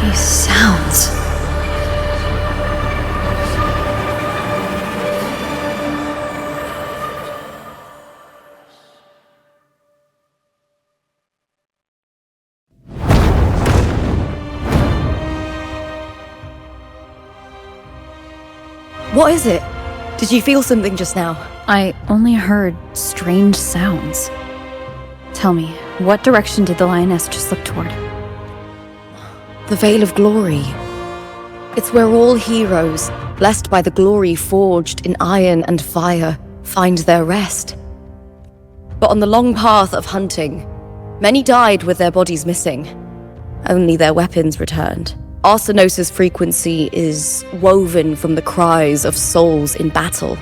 These sounds. What is it? Did you feel something just now? I only heard strange sounds. Tell me, what direction did the lioness just look toward? The Veil of Glory. It's where all heroes, blessed by the glory forged in iron and fire, find their rest. But on the long path of hunting, many died with their bodies missing. Only their weapons returned. Arsenos's frequency is woven from the cries of souls in battle.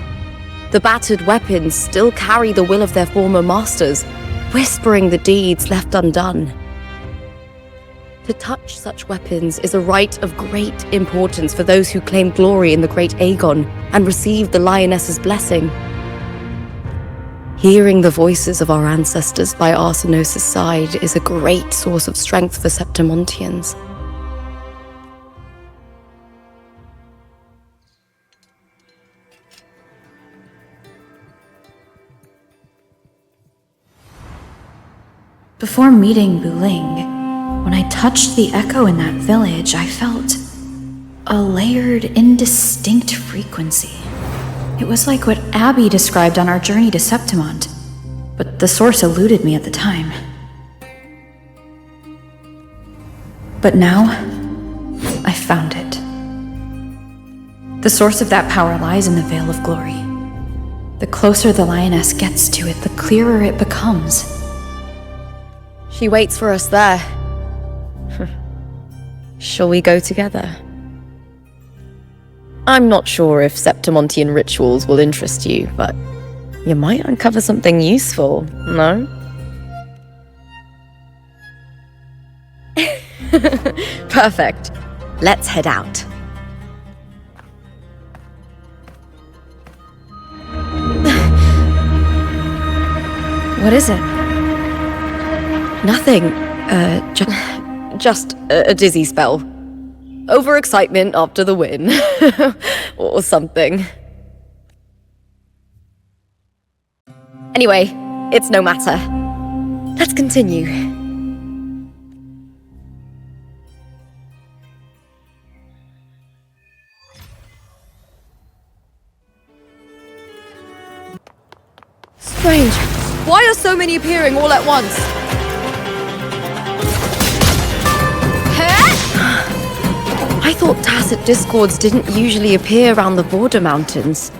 The battered weapons still carry the will of their former masters, whispering the deeds left undone. To touch such weapons is a rite of great importance for those who claim glory in the great Aegon and receive the lioness's blessing. Hearing the voices of our ancestors by Arsenos's side is a great source of strength for Septimontians. Before meeting Wuthering, when I touched the echo in that village, I felt a layered, indistinct frequency. It was like what Abby described on our journey to Septimont, but the source eluded me at the time. But now, I found it. The source of that power lies in the Veil of Glory. The closer the lioness gets to it, the clearer it becomes. She waits for us there. Shall we go together? I'm not sure if Septimontian rituals will interest you, but you might uncover something useful, no? Perfect. Let's head out. What is it? Nothing. Just a dizzy spell. Overexcitement after the win. Or something. Anyway, it's no matter. Let's continue. Strange. Why are so many appearing all at once? I thought tacit discords didn't usually appear around the border mountains.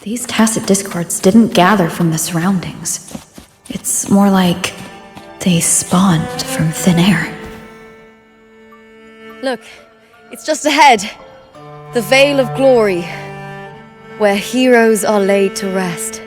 These tacit discords didn't gather from the surroundings. It's more like they spawned from thin air. Look, it's just ahead. The Veil of Glory, where heroes are laid to rest.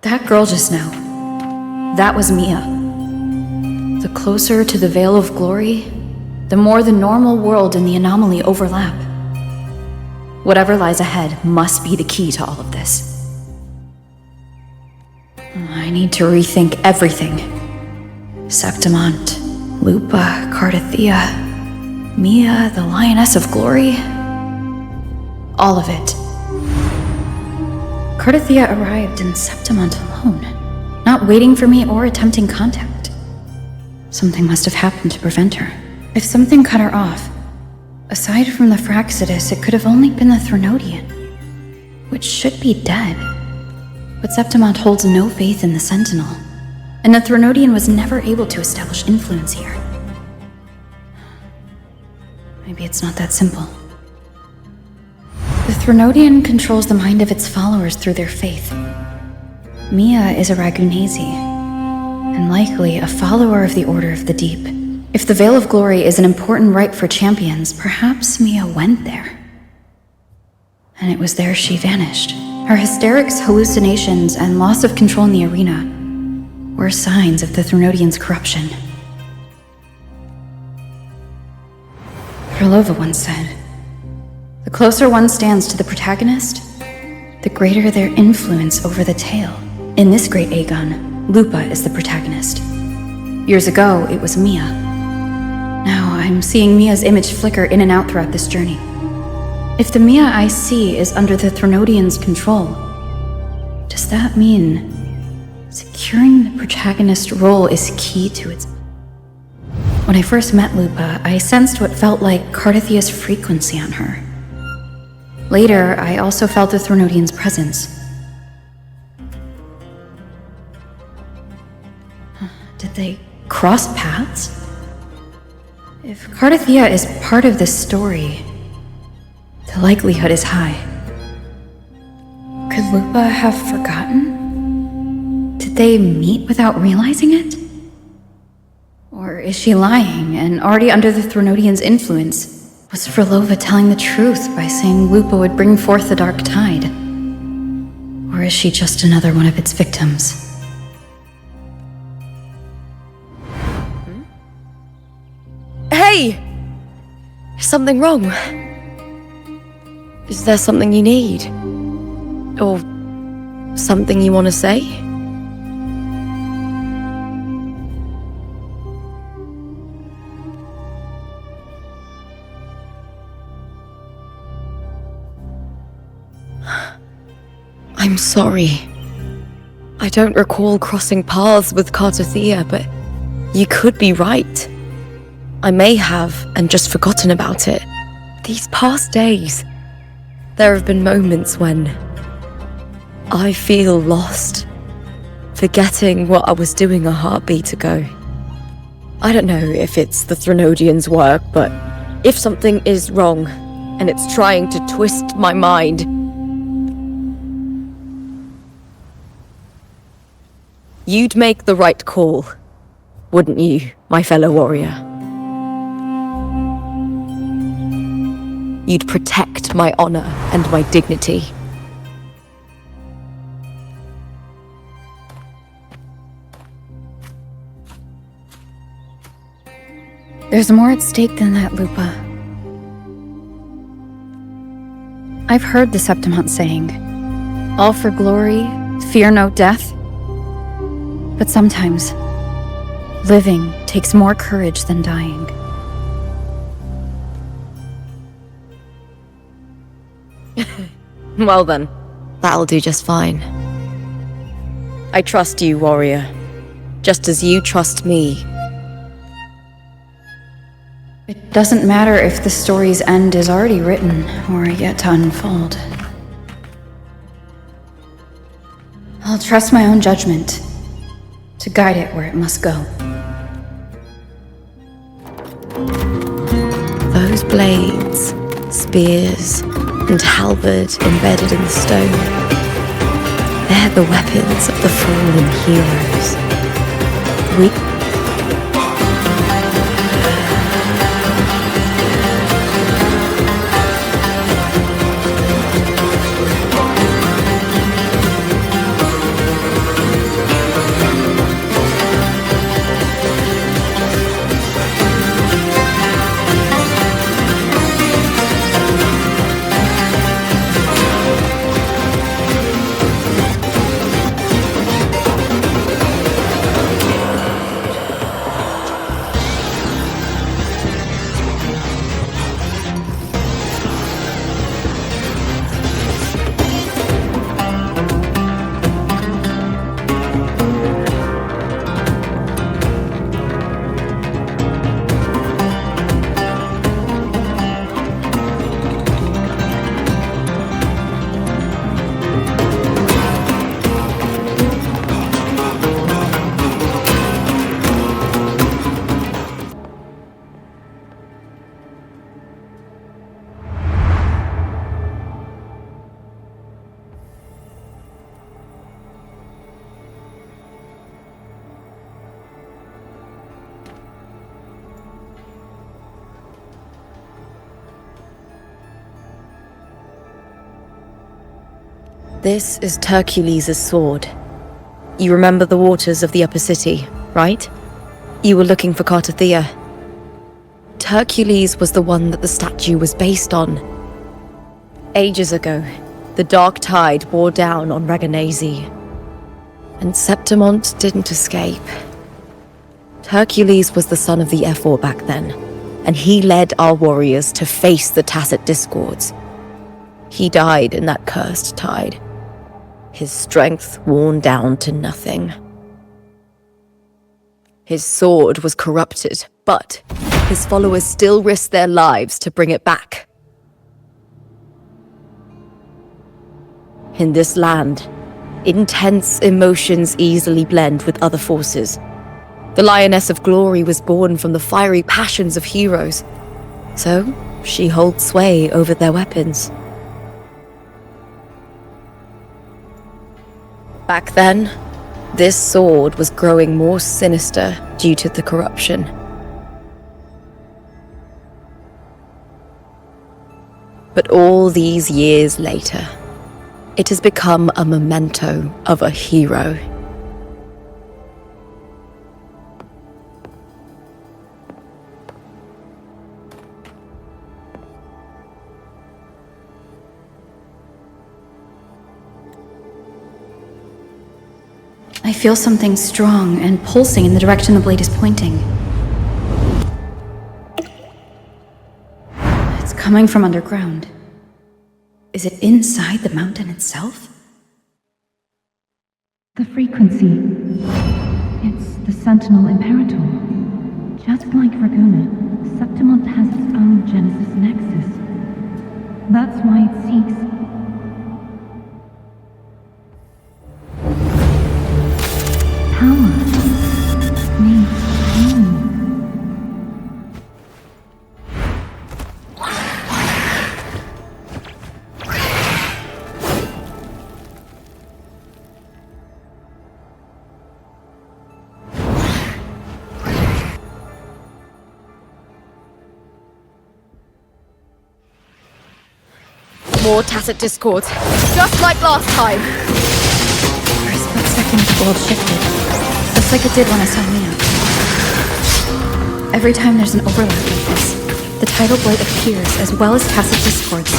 That girl just now, that was Mia. The closer to the Veil of Glory, the more the normal world and the anomaly overlap. Whatever lies ahead must be the key to all of this. I need to rethink everything. Septimont, Lupa, Cardathea, Mia, the Lioness of Glory. All of it. Cardathea arrived in Septimont alone, not waiting for me or attempting contact. Something must have happened to prevent her. If something cut her off, aside from the Phraxidus, it could have only been the Threnodian, which should be dead. But Septimont holds no faith in the Sentinel, and the Threnodian was never able to establish influence here. Maybe it's not that simple. Threnodian controls the mind of its followers through their faith. Mia is a Ragunesi, and likely a follower of the Order of the Deep. If the Veil of Glory is an important rite for champions, perhaps Mia went there. And it was there she vanished. Her hysterics, hallucinations, and loss of control in the arena were signs of the Threnodians' corruption. Krylova once said, "The closer one stands to the protagonist, the greater their influence over the tale." In this great Aegon, Lupa is the protagonist. Years ago, it was Mia. Now I'm seeing Mia's image flicker in and out throughout this journey. If the Mia I see is under the Threnodians' control, does that mean securing the protagonist role is key to its... When I first met Lupa, I sensed what felt like Cardathia's frequency on her. Later, I also felt the Threnodians' presence. Did they cross paths? If Cardathia is part of this story, the likelihood is high. Could Lupa have forgotten? Did they meet without realizing it? Or is she lying and already under the Threnodians' influence? Was Krylova telling the truth by saying Lupa would bring forth the Dark Tide? Or is she just another one of its victims? Hey! Is something wrong? Is there something you need? Or something you want to say? I'm sorry. I don't recall crossing paths with Cardathia, but you could be right. I may have, and just forgotten about it. These past days, there have been moments when I feel lost, forgetting what I was doing a heartbeat ago. I don't know if it's the Threnodians' work, but if something is wrong, and it's trying to twist my mind, you'd make the right call, wouldn't you, my fellow warrior? You'd protect my honor and my dignity. There's more at stake than that, Lupa. I've heard the Septimont saying, "All for glory, fear no death." But sometimes, living takes more courage than dying. Well then, that'll do just fine. I trust you, warrior, just as you trust me. It doesn't matter if the story's end is already written or yet to unfold. I'll trust my own judgment to guide it where it must go. Those blades, spears, and halberd embedded in the stone, they're the weapons of the fallen heroes. We This is Hercules' sword. You remember the waters of the upper city, right? You were looking for Cartathea. Hercules was the one that the statue was based on. Ages ago, the dark tide bore down on Reganese, and Septimont didn't escape. Hercules was the son of the Ephor back then, and he led our warriors to face the Tacit Discords. He died in that cursed tide, his strength worn down to nothing. His sword was corrupted, but his followers still risked their lives to bring it back. In this land, intense emotions easily blend with other forces. The Lioness of Glory was born from the fiery passions of heroes, so she holds sway over their weapons. Back then, this sword was growing more sinister due to the corruption. But all these years later, it has become a memento of a hero. I feel something strong and pulsing in the direction the blade is pointing. It's coming from underground. Is it inside the mountain itself? The frequency. It's the Sentinel Imperator. Just like Raguna, Septimont has its own Genesis Nexus. That's why it seeks. Power. Needs pain. More Tacit Discords, just like last time. For a split second, the world shifted. Just like it did when I saw Mia. Every time there's an overlap like this, the tidal blight appears as well as Tacit Discords.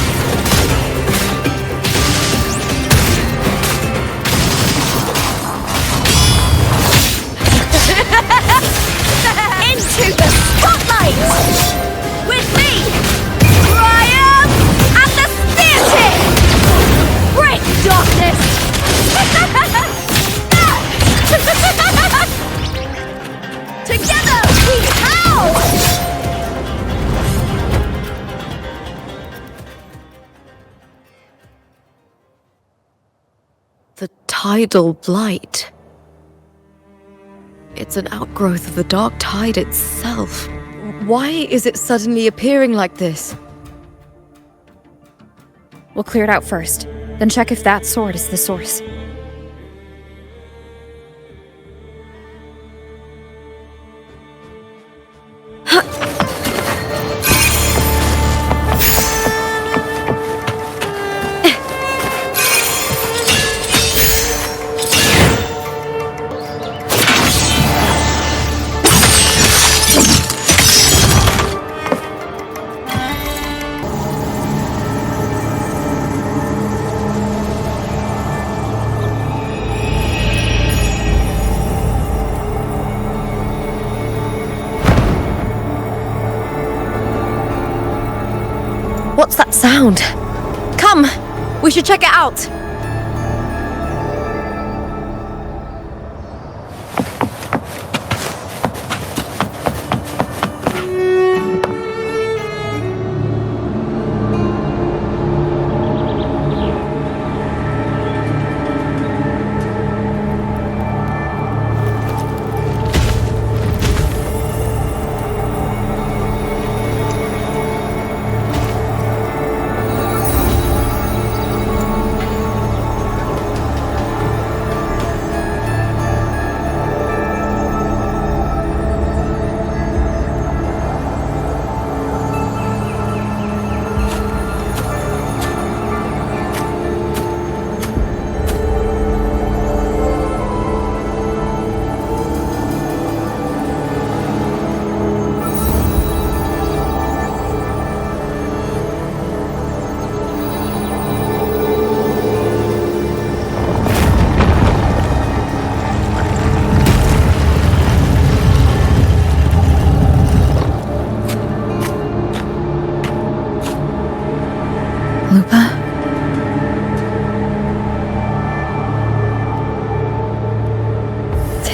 Into the spotlight! With me, Triumph and the Spear Tip! Break darkness! Together we howl! The tidal blight. It's an outgrowth of the dark tide itself. Why is it suddenly appearing like this? We'll clear it out first, then check if that sword is the source. What's that sound? Come, we should check it out.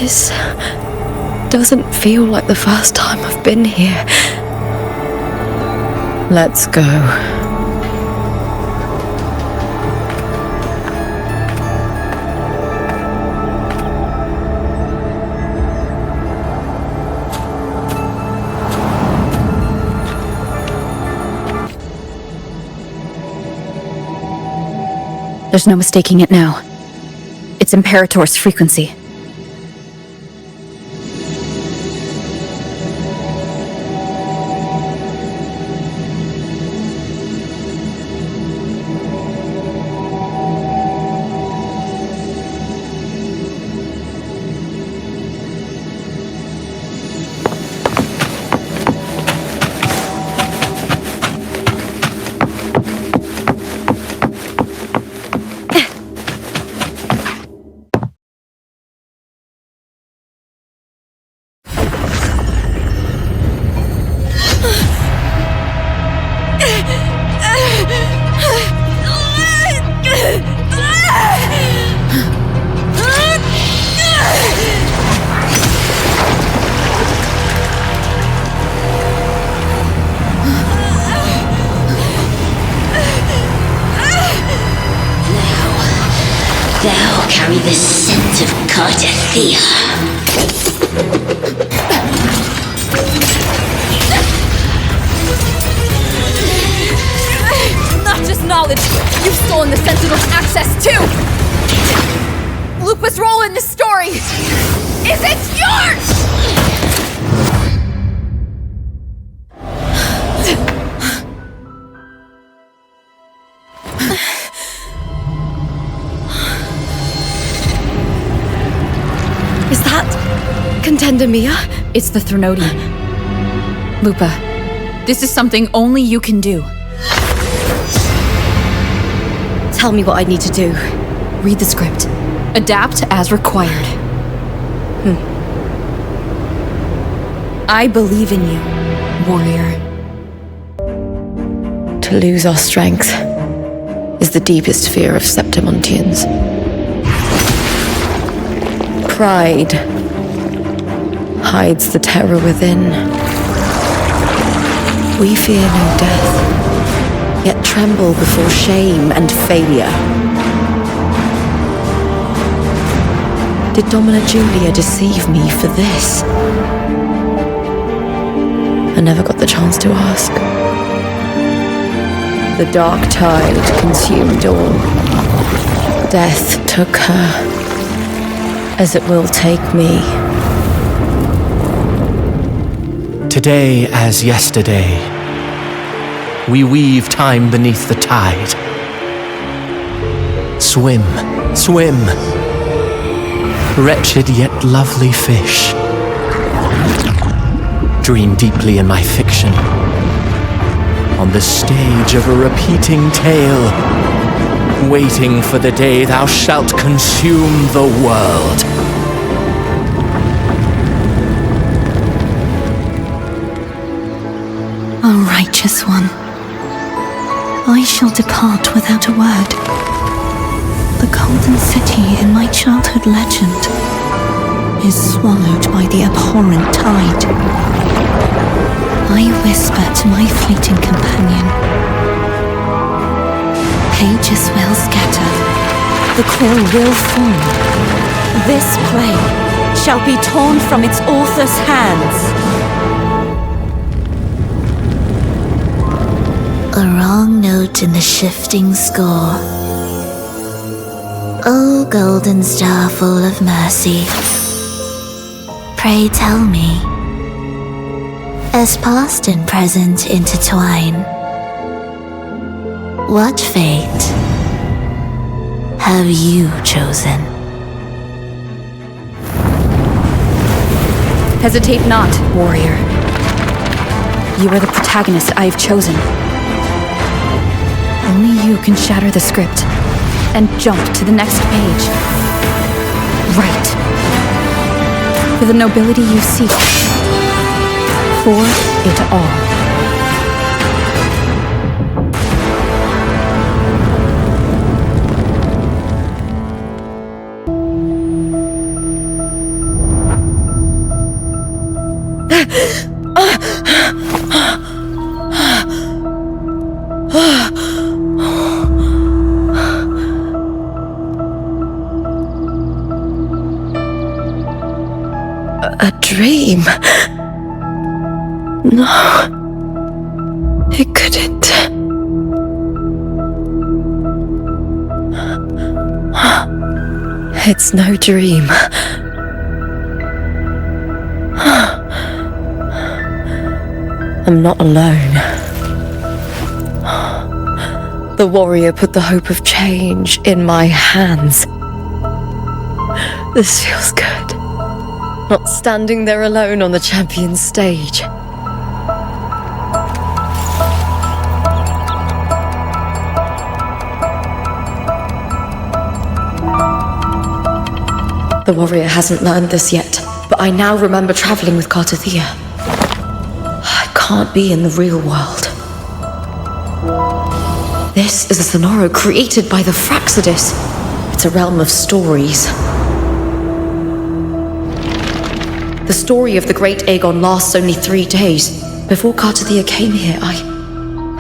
This doesn't feel like the first time I've been here. Let's go. There's no mistaking it now. It's Imperator's frequency. Thou carry the scent of Cartathea. Not just knowledge, you've stolen the Sentinel's access too! Lupa's role in this story isn't yours! Is that Contender Mia? It's the Threnodian. Lupa, this is something only you can do. Tell me what I need to do. Read the script. Adapt as required. I believe in you, warrior. To lose our strength is the deepest fear of Septimontians. Pride hides the terror within. We fear no death, yet tremble before shame and failure. Did Domina Julia deceive me for this? I never got the chance to ask. The dark tide consumed all. Death took her, as it will take me. Today as yesterday, we weave time beneath the tide. Swim, swim, wretched yet lovely fish. Dream deeply in my fiction, on the stage of a repeating tale, waiting for the day thou shalt consume the world. O righteous one, I shall depart without a word. The golden city in my childhood legend is swallowed by the abhorrent tide. I whisper to my fleeting companion. Pages will scatter, the quill will fall. This play shall be torn from its author's hands. A wrong note in the shifting score. O golden star full of mercy, pray tell me, as past and present intertwine, what fate have you chosen? Hesitate not, warrior. You are the protagonist I have chosen. Only you can shatter the script and jump to the next page. Right. For the nobility you seek. For it all. A dream? No, it couldn't. It's no dream. I'm not alone. The warrior put the hope of change in my hands. This feels good. Not standing there alone on the champion's stage. The warrior hasn't learned this yet, but I now remember traveling with Cartathea. I can't be in the real world. This is a Sonoro created by the Fraxidus. It's a realm of stories. The story of the Great Aegon lasts only 3 days. Before Cartathea came here, I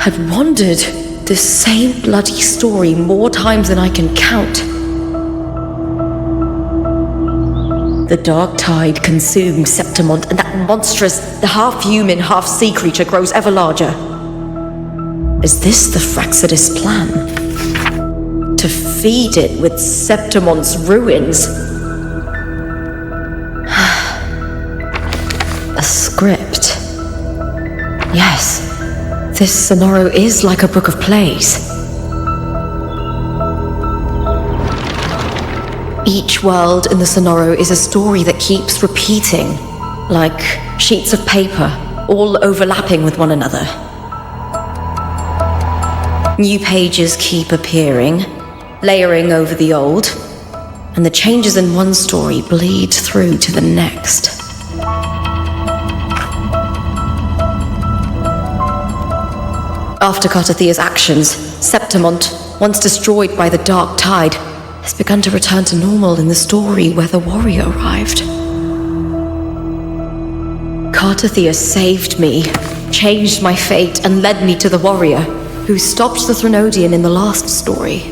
had wandered this same bloody story more times than I can count. The dark tide consumes Septimont, and that monstrous, half-human, half-sea creature grows ever larger. Is this the Fraxidus plan? To feed it with Septimont's ruins? A script. Yes, this Sonoro is like a book of plays. Each world in the Sonoro is a story that keeps repeating, like sheets of paper, all overlapping with one another. New pages keep appearing, layering over the old, and the changes in one story bleed through to the next. After Cartathea's actions, Septimont, once destroyed by the dark tide, has begun to return to normal in the story where the warrior arrived. Cartathea saved me, changed my fate, and led me to the warrior, who stopped the Threnodian in the last story.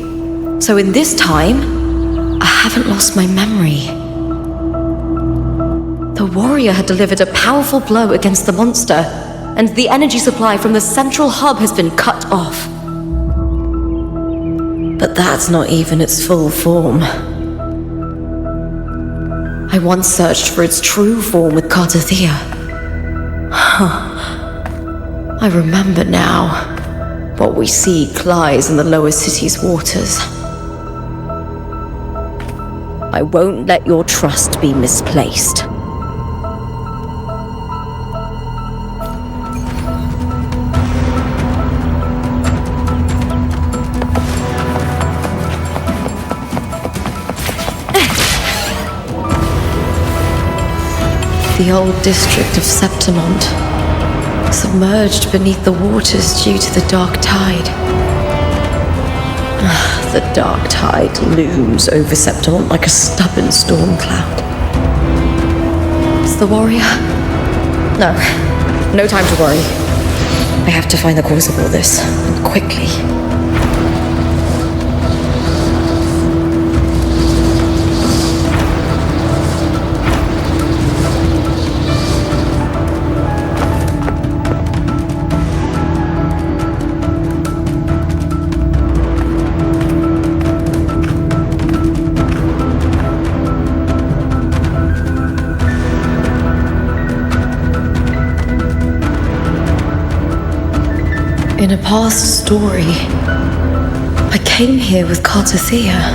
So in this time, I haven't lost my memory. The warrior had delivered a powerful blow against the monster, and the energy supply from the central hub has been cut off. But that's not even its full form. I once searched for its true form with Cartathea. I remember now. What we seek lies in the lower city's waters. I won't let your trust be misplaced. The old district of Septimont, submerged beneath the waters due to the dark tide. The dark tide looms over Septimont like a stubborn storm cloud. Is the warrior? No time to worry. I have to find the cause of all this, and quickly. In a past story, I came here with Cartathea.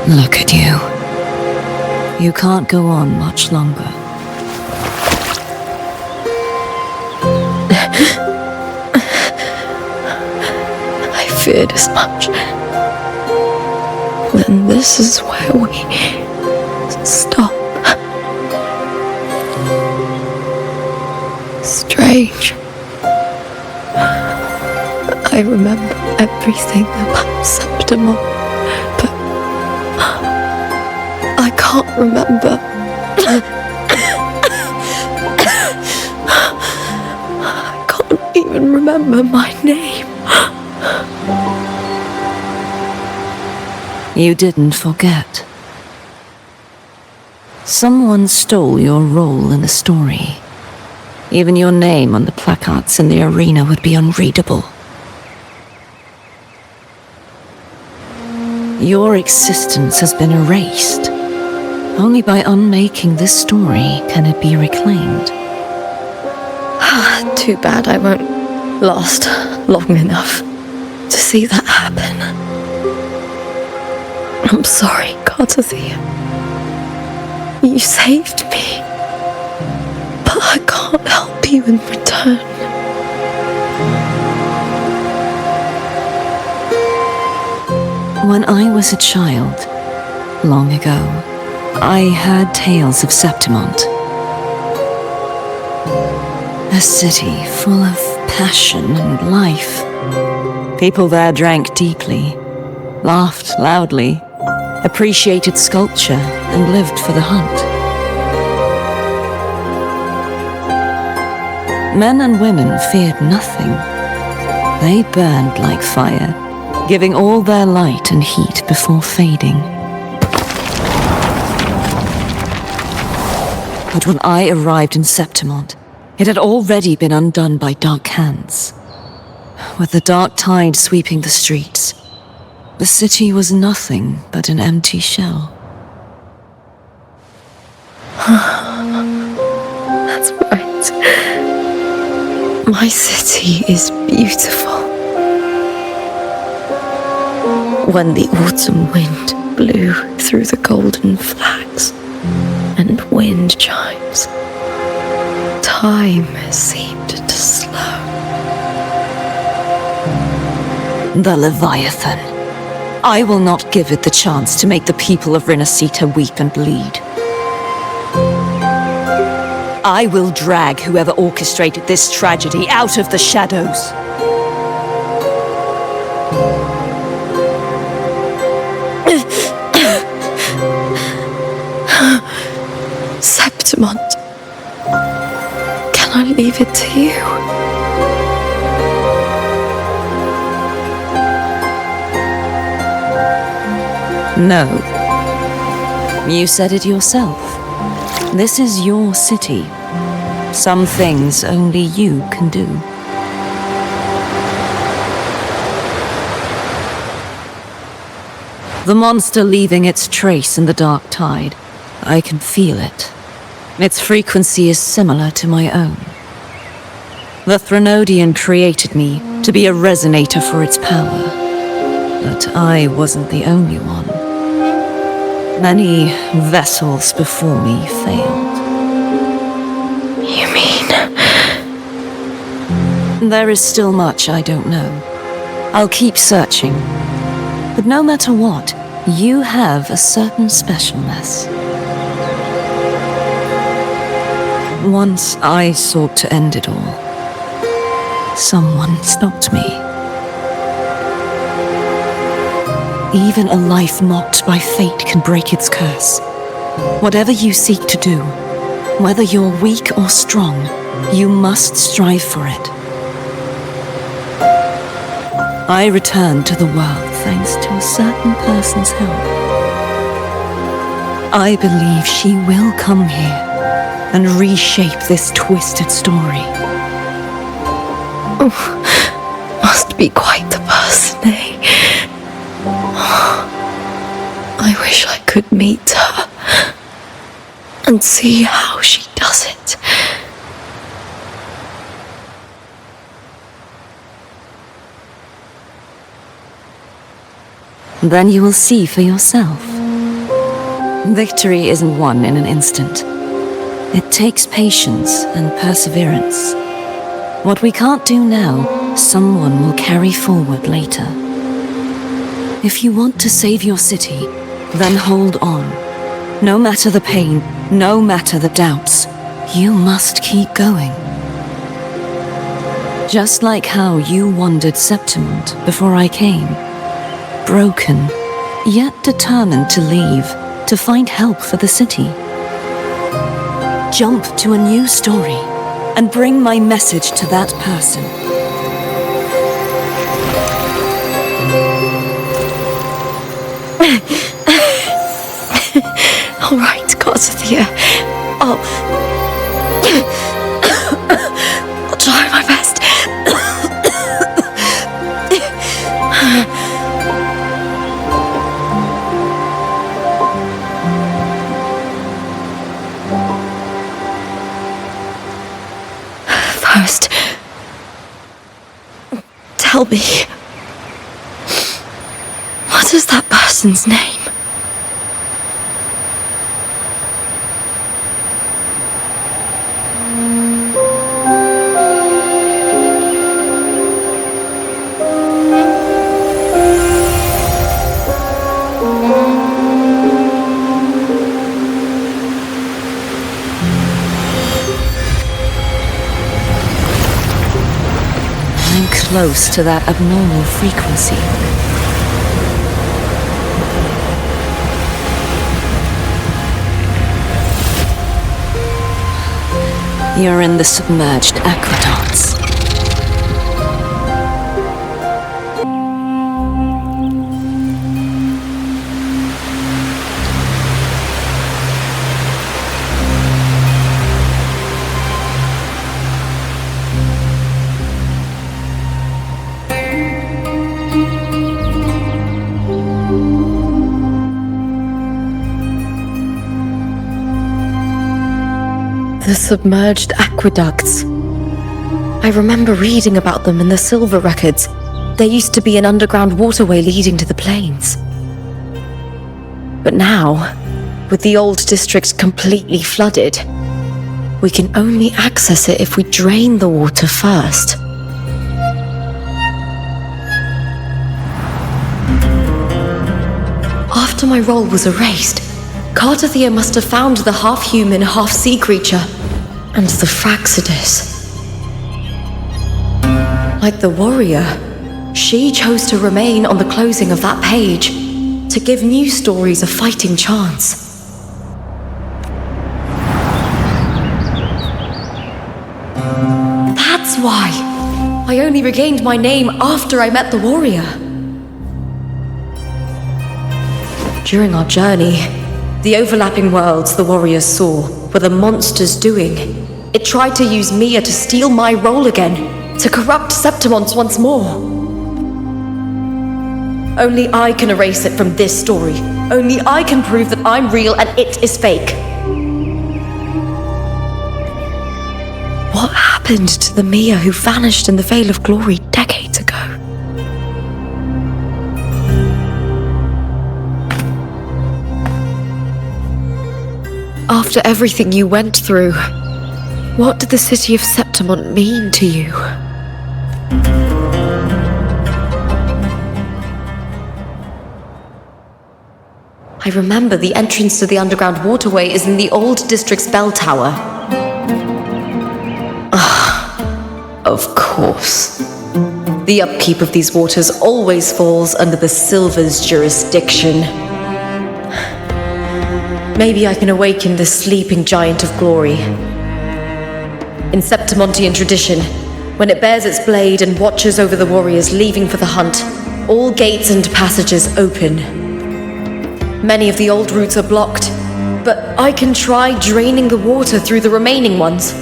Look at you. You can't go on much longer. I feared as much. Then this is where we stop. Strange. I remember everything about Septimon, but I can't remember. I can't even remember my name. You didn't forget. Someone stole your role in the story. Even your name on the placards in the arena would be unreadable. Your existence has been erased. Only by unmaking this story can it be reclaimed. Too bad I won't last long enough to see that happen. I'm sorry, Gardathea. You saved me. But I can't help you in return. When I was a child, long ago, I heard tales of Septimont. A city full of passion and life. People there drank deeply, laughed loudly, appreciated sculpture, and lived for the hunt. Men and women feared nothing. They burned like fire, giving all their light and heat before fading. But when I arrived in Septimont, it had already been undone by dark hands. With the dark tide sweeping the streets, the city was nothing but an empty shell. That's right. My city is beautiful. When the autumn wind blew through the golden flags and wind chimes, time seemed to slow. The Leviathan. I will not give it the chance to make the people of Rinasita weep and bleed. I will drag whoever orchestrated this tragedy out of the shadows. Septimont, can I leave it to you? No. You said it yourself. This is your city. Some things only you can do. The monster leaving its trace in the dark tide. I can feel it. Its frequency is similar to my own. The Threnodian created me to be a resonator for its power. But I wasn't the only one. Many vessels before me failed. You mean? There is still much I don't know. I'll keep searching. But no matter what, you have a certain specialness. Once I sought to end it all. Someone stopped me. Even a life mocked by fate can break its curse. Whatever you seek to do, whether you're weak or strong, you must strive for it. I returned to the world thanks to a certain person's help. I believe she will come here and reshape this twisted story. Oh, must be quite the person, eh? I wish I could meet her and see how she does it. Then you will see for yourself. Victory isn't won in an instant. It takes patience and perseverance. What we can't do now, someone will carry forward later. If you want to save your city, then hold on. No matter the pain, no matter the doubts, you must keep going. Just like how you wandered Septimont before I came. Broken, yet determined to leave, to find help for the city. Jump to a new story and bring my message to that person. All right, Garcia. I'll try my best. First, tell me, what is that person's name? Close to that abnormal frequency. You're in the submerged aqueducts. The submerged aqueducts. I remember reading about them in the silver records. There used to be an underground waterway leading to the plains. But now, with the old district completely flooded, we can only access it if we drain the water first. After my role was erased, Cartathea must have found the half-human, half-sea creature and the Fraxidus. Like the warrior, she chose to remain on the closing of that page to give new stories a fighting chance. That's why I only regained my name after I met the warrior. During our journey, the overlapping worlds the warriors saw were the monsters doing. It tried to use Mia to steal my role again, to corrupt Septimont once more. Only I can erase it from this story. Only I can prove that I'm real and it is fake. What happened to the Mia who vanished in the Veil of Glory decades ago? After everything you went through, what did the city of Septimont mean to you? I remember the entrance to the underground waterway is in the old district's bell tower. Of course. The upkeep of these waters always falls under the Silver's jurisdiction. Maybe I can awaken the sleeping giant of glory. In Septimontian tradition, when it bears its blade and watches over the warriors leaving for the hunt, all gates and passages open. Many of the old routes are blocked, but I can try draining the water through the remaining ones.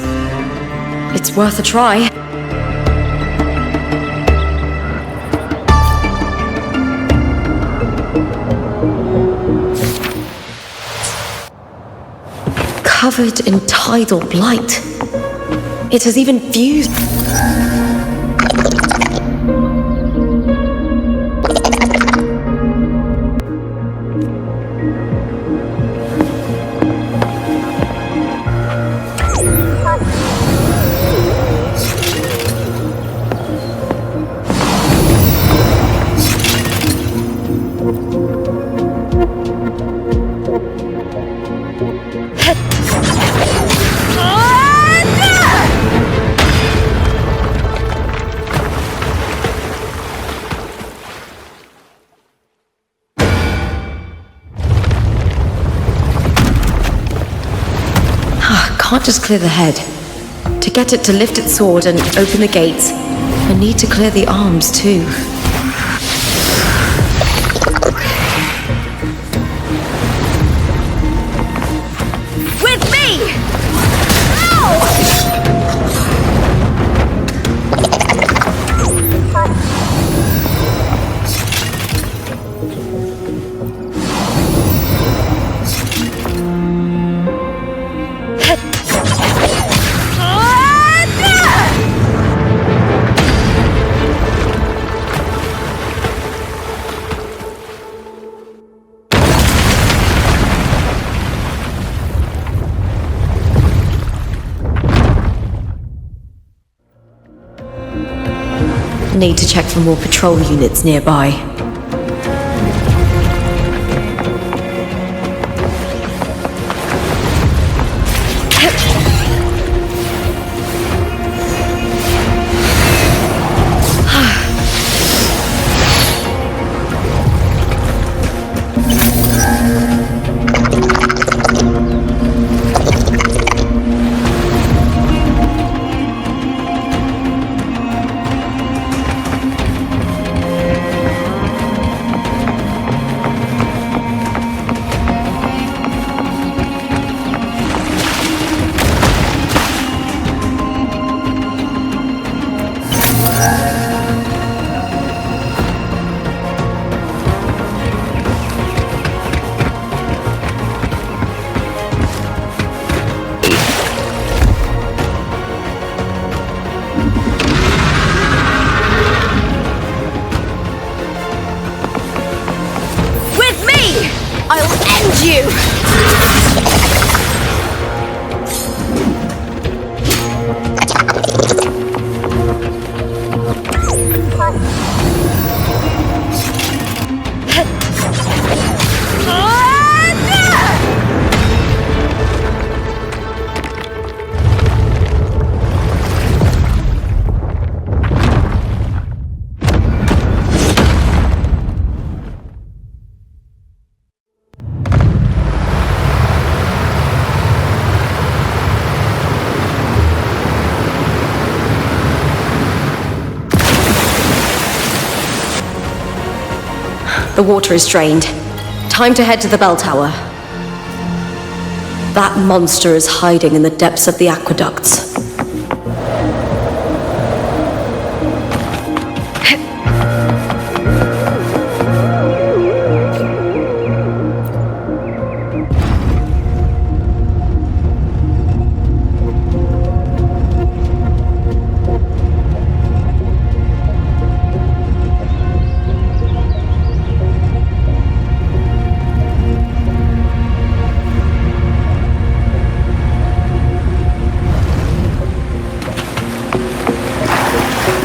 It's worth a try. Covered in tidal blight. It has even fused. can't just clear the head. To get it to lift its sword and open the gates, I need to clear the arms too. With me! Need to check for more patrol units nearby. The water is drained. Time to head to the bell tower. That monster is hiding in the depths of the aqueducts.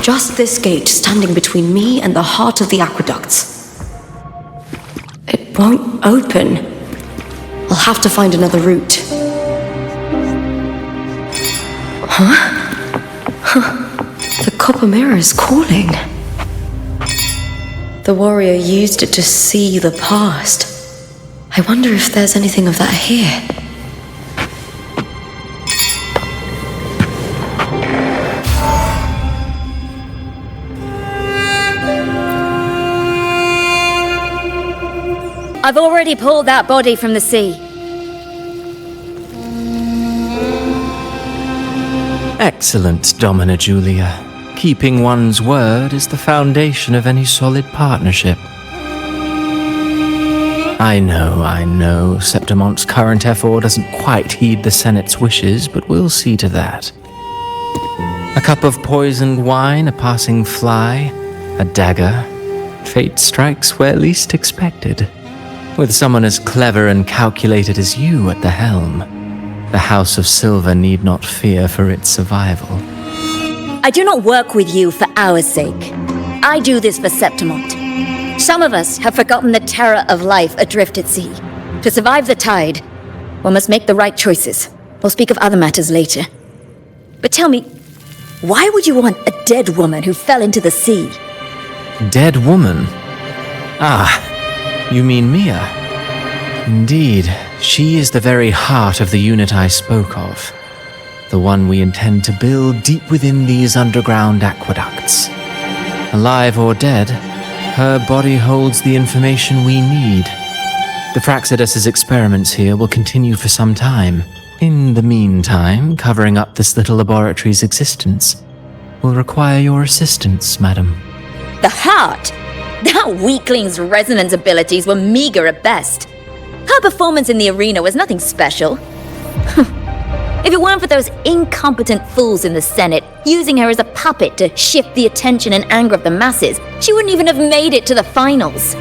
Just this gate standing between me and the heart of the aqueducts. It won't open. I'll have to find another route. The copper mirror is calling. The warrior used it to see the past. I wonder if there's anything of that here. I've already pulled that body from the sea. Excellent, Domina Julia. Keeping one's word is the foundation of any solid partnership. I know, Septimonte's current effort doesn't quite heed the Senate's wishes, but we'll see to that. A cup of poisoned wine, a passing fly, a dagger. Fate strikes where least expected. With someone as clever and calculated as you at the helm, the House of Silver need not fear for its survival. I do not work with you for our sake. I do this for Septimont. Some of us have forgotten the terror of life adrift at sea. To survive the tide, one must make the right choices. We'll speak of other matters later. But tell me, why would you want a dead woman who fell into the sea? Dead woman? Ah, you mean Mia? Indeed, she is the very heart of the unit I spoke of. the one we intend to build deep within these underground aqueducts. Alive or dead, her body holds the information we need. The Fraxidus's experiments here will continue for some time. In the meantime, covering up this little laboratory's existence will require your assistance, madam. The heart? That weakling's resonance abilities were meager at best. Her performance in the arena was nothing special. If it weren't for those incompetent fools in the Senate using her as a puppet to shift the attention and anger of the masses, she wouldn't even have made it to the finals.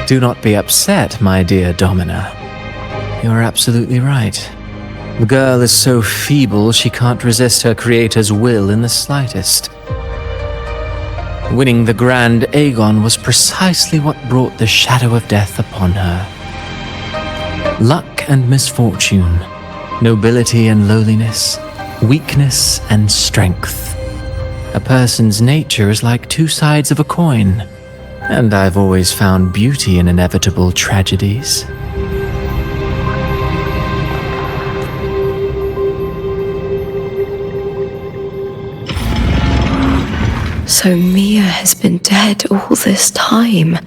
Do not be upset, my dear Domina. You're absolutely right. The girl is so feeble she can't resist her creator's will in the slightest. Winning the Grand Aegon was precisely what brought the shadow of death upon her. Luck and misfortune, nobility and lowliness, weakness and strength. A person's nature is like two sides of a coin, and I've always found beauty in inevitable tragedies. So Mia has been dead all this time.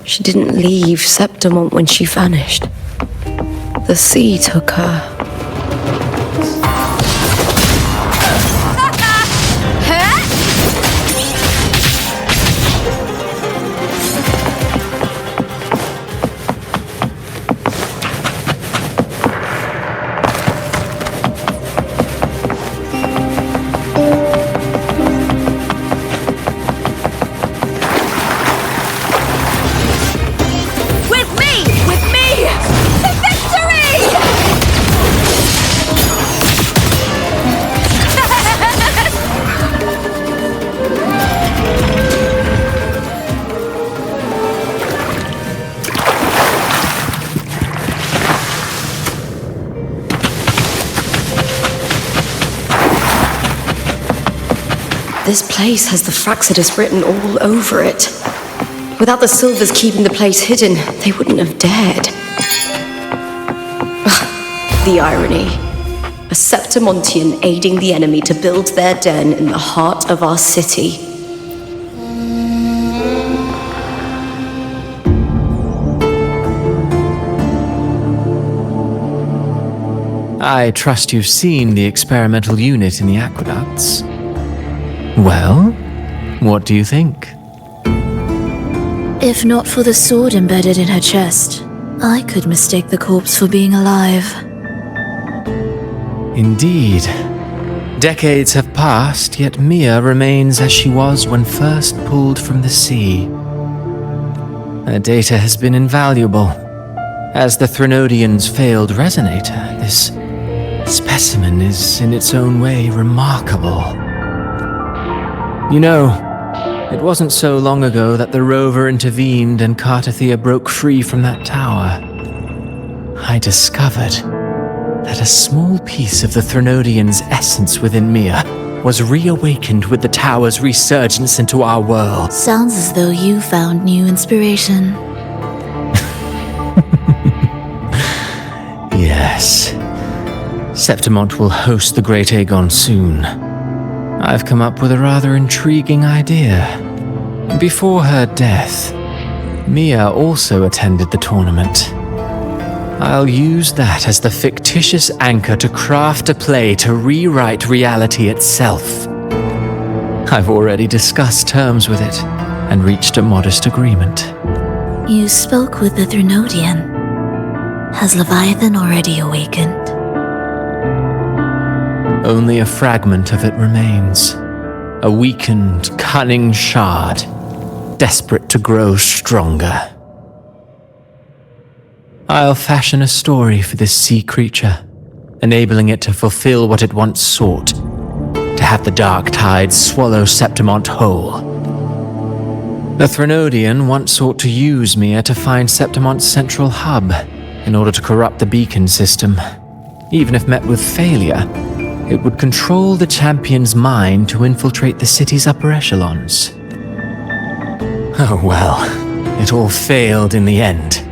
She didn't leave Septimont when she vanished. The sea took her. This place has the Fraxidus written all over it. Without the Silvers keeping the place hidden, they wouldn't have dared. The irony. A Septimontian aiding the enemy to build their den in the heart of our city. I trust you've seen the experimental unit in the aqueducts. Well, what do you think? If not for the sword embedded in her chest, I could mistake the corpse for being alive. Indeed. Decades have passed, yet Mia remains as she was when first pulled from the sea. Her data has been invaluable. As the Threnodian's failed resonator, this specimen is in its own way remarkable. You know, it wasn't so long ago that the rover intervened and Cartathea broke free from that tower. I discovered that a small piece of the Threnodian's essence within Mia was reawakened with the tower's resurgence into our world. Sounds as though you found new inspiration. Yes. Septimont will host the Great Aegon soon. I've come up with a rather intriguing idea. Before her death, Mia also attended the tournament. I'll use that as the fictitious anchor to craft a play to rewrite reality itself. I've already discussed terms with it and reached a modest agreement. You spoke with the Threnodian. Has Leviathan already awakened? Only a fragment of it remains. A weakened, cunning shard, desperate to grow stronger. I'll fashion a story for this sea creature, enabling it to fulfill what it once sought, to have the dark tides swallow Septimont whole. The Threnodian once sought to use Mia to find Septimont's central hub in order to corrupt the beacon system. Even if met with failure, it would control the champion's mind to infiltrate the city's upper echelons. Oh well, it all failed in the end.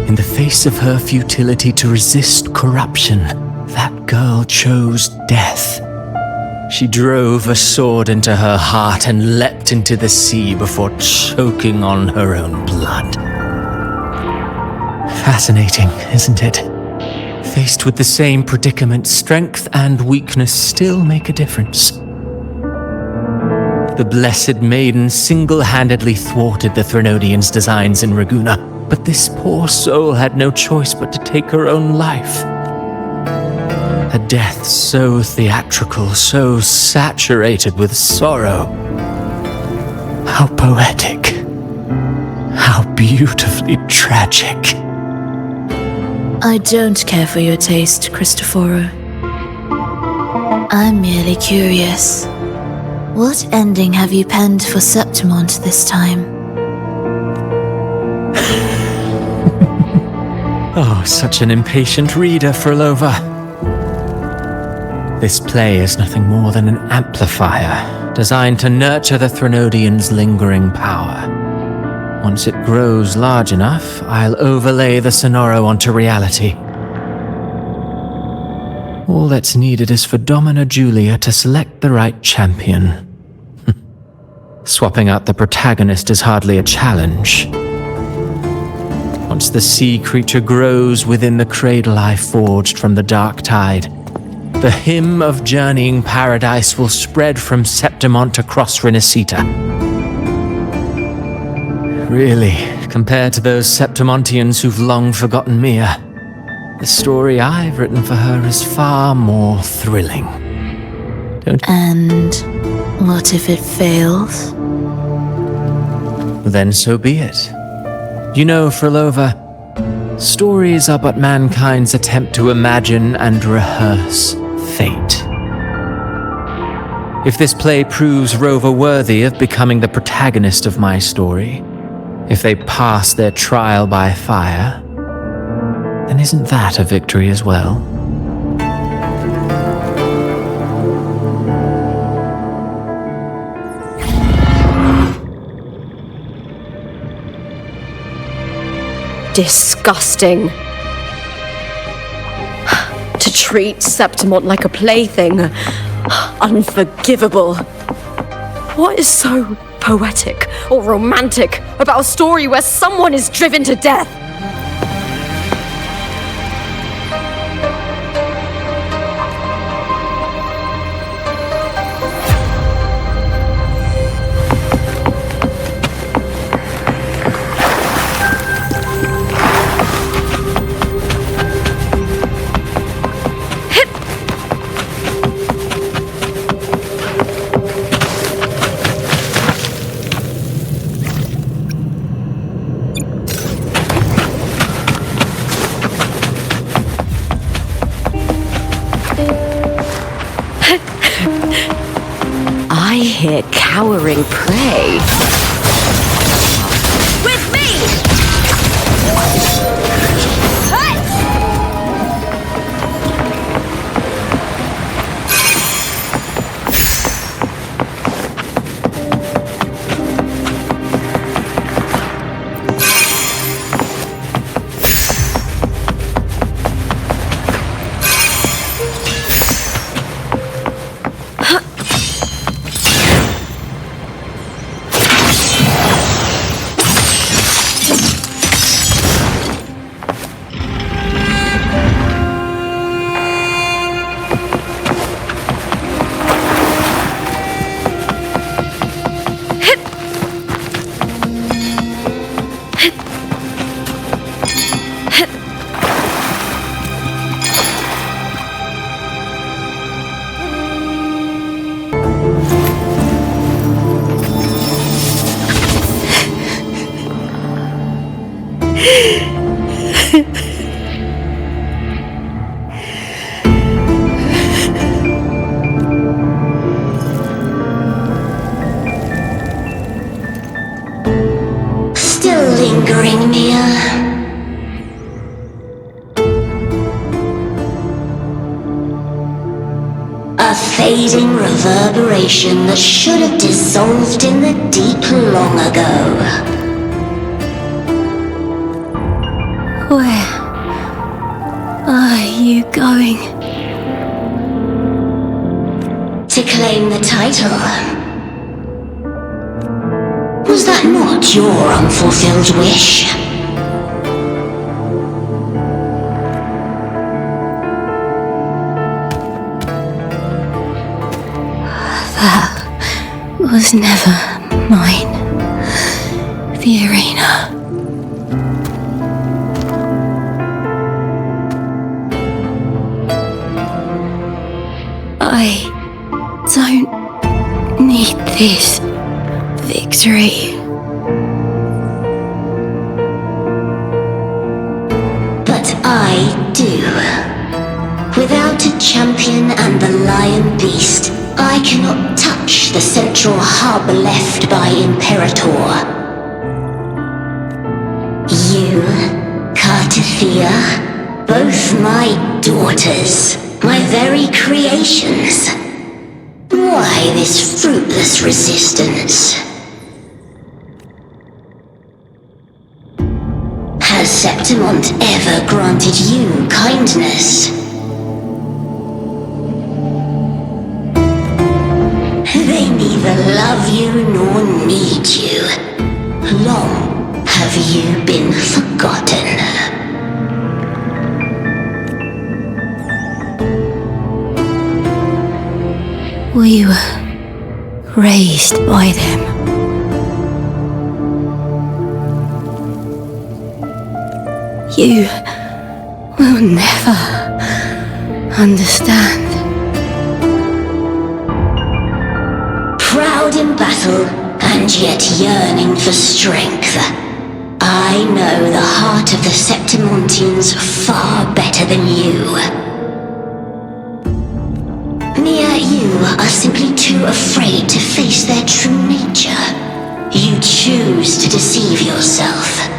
In the face of her futility to resist corruption, that girl chose death. She drove a sword into her heart and leapt into the sea before choking on her own blood. Fascinating, isn't it? Faced with the same predicament, strength and weakness still make a difference. The Blessed Maiden single-handedly thwarted the Threnodians' designs in Raguna, but this poor soul had no choice but to take her own life. A death so theatrical, so saturated with sorrow. How poetic. How beautifully tragic. I don't care for your taste, Cristoforo. I'm merely curious. What ending have you penned for Septimont this time? Oh, such an impatient reader, Frolova. This play is nothing more than an amplifier, designed to nurture the Threnodians' lingering power. Once it grows large enough, I'll overlay the Sonoro onto reality. All that's needed is for Domina Julia to select the right champion. Swapping out the protagonist is hardly a challenge. Once the sea creature grows within the cradle I forged from the dark tide, the hymn of journeying paradise will spread from Septimont across Renacita. Really, compared to those Septimontians who've long forgotten Mia, the story I've written for her is far more thrilling. And what if it fails? Then so be it. You know, Frolova, stories are but mankind's attempt to imagine and rehearse fate. If this play proves Rover worthy of becoming the protagonist of my story, if they pass their trial by fire, then isn't that a victory as well? Disgusting. To treat Septimont like a plaything. Unforgivable. What is so poetic or romantic about a story where someone is driven to death? I hear cowering prey. With me! Still lingering, Mia. A fading reverberation that should have dissolved in the deep long ago. Where are you going? To claim the title. Was that not your unfulfilled wish? That was never mine. The arena. I don't need this victory. But I do. Without a champion and the lion beast, I cannot touch the central hub left by Imperator. You, Cartithia, both my daughters, my very creations. Why this fruitless resistance? Has Septimont ever granted you kindness? They neither love you nor need you. Long have you been forgotten. We were raised by them. You will never understand. Proud in battle, and yet yearning for strength. I know the heart of the Septimontians far better than you. Mia, you are simply too afraid to face their true nature. You choose to deceive yourself.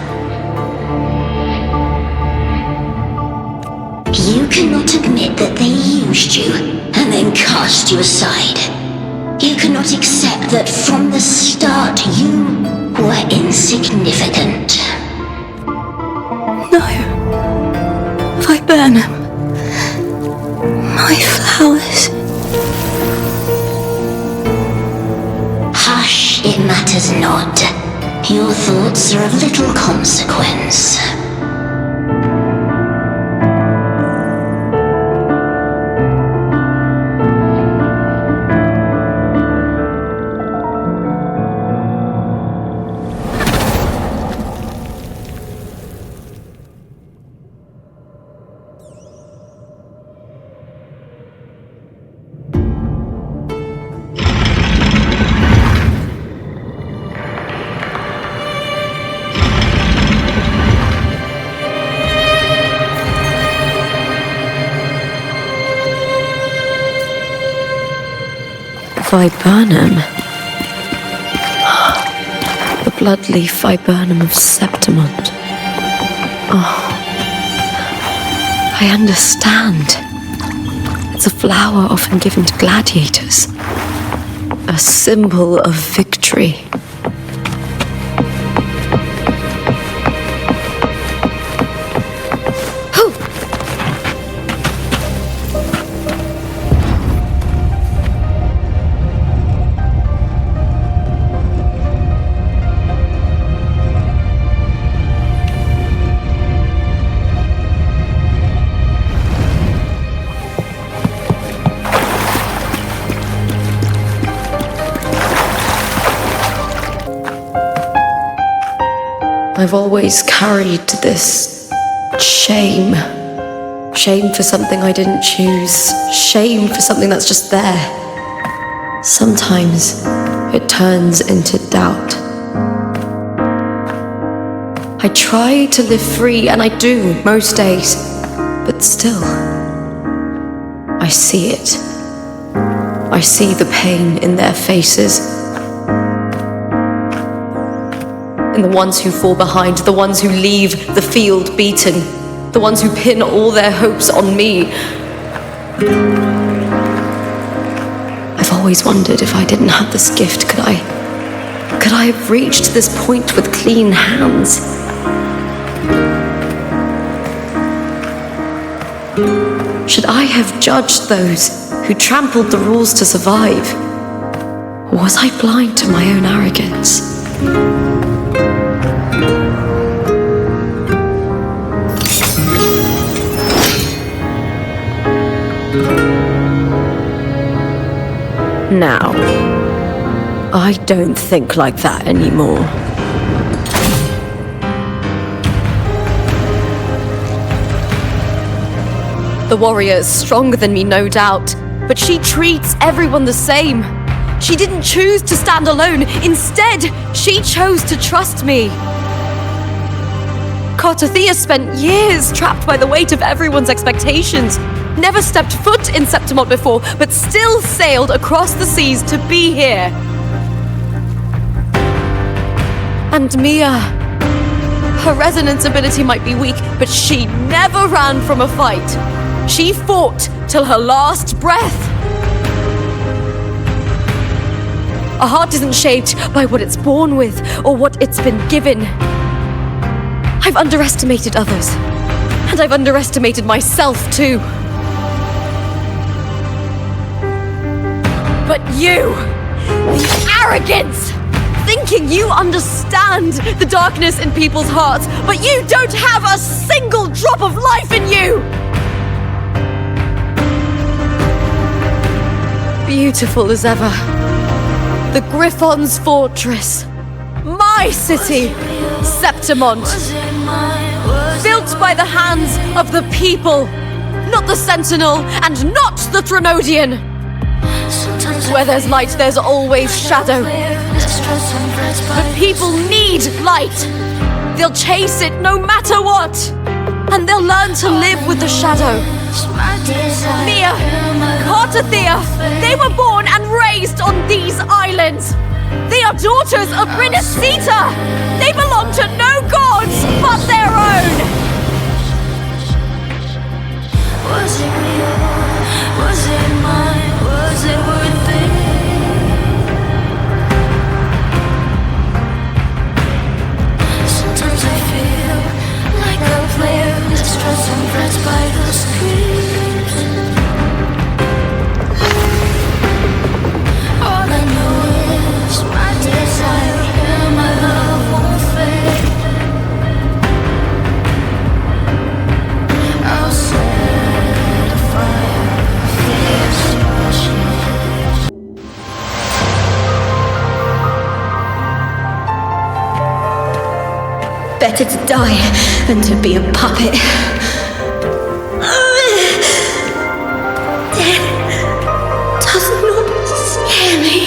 You cannot admit that they used you and then cast you aside. You cannot accept that from the start you were insignificant. No. Viburnum. My flowers. Hush, it matters not. Your thoughts are of little consequence. Viburnum. The bloodleaf viburnum of Septimont. Oh, I understand. It's a flower often given to gladiators. A symbol of victory. I've always carried this shame. Shame for something I didn't choose. Shame for something that's just there. Sometimes it turns into doubt. I try to live free, and I do most days. But still, I see it. I see the pain in their faces. In the ones who fall behind, the ones who leave the field beaten, the ones who pin all their hopes on me. I've always wondered if I didn't have this gift, could I have reached this point with clean hands? Should I have judged those who trampled the rules to survive? Or was I blind to my own arrogance? Now, I don't think like that anymore. The warrior is stronger than me, no doubt, but she treats everyone the same. She didn't choose to stand alone. Instead, she chose to trust me. Cartothea spent years trapped by the weight of everyone's expectations. Never stepped foot in Septimont before, but still sailed across the seas to be here. And Mia, her resonance ability might be weak, but she never ran from a fight. She fought till her last breath. A heart isn't shaped by what it's born with or what it's been given. I've underestimated others, and I've underestimated myself too. But you, the arrogance, thinking you understand the darkness in people's hearts, but you don't have a single drop of life in you! Beautiful as ever. The Griffon's fortress. My city, Septimont. Built by the hands of the people. Not the Sentinel and not the Trinodian. Where there's light, there's always shadow. But people need light. They'll chase it no matter what. And they'll learn to live with the shadow. Mia, Cartothea, they were born and raised on these islands. They are daughters of Brinacita. They belong to no gods but their own. Was it real? Was it mine? Was it worth it? Sometimes I feel like a player that's stressed and pressed by the screen. All I know is my desire and my love won't fade. I'll set a fire, fierce passion. Better to die than to be a puppet. Death does not scare me.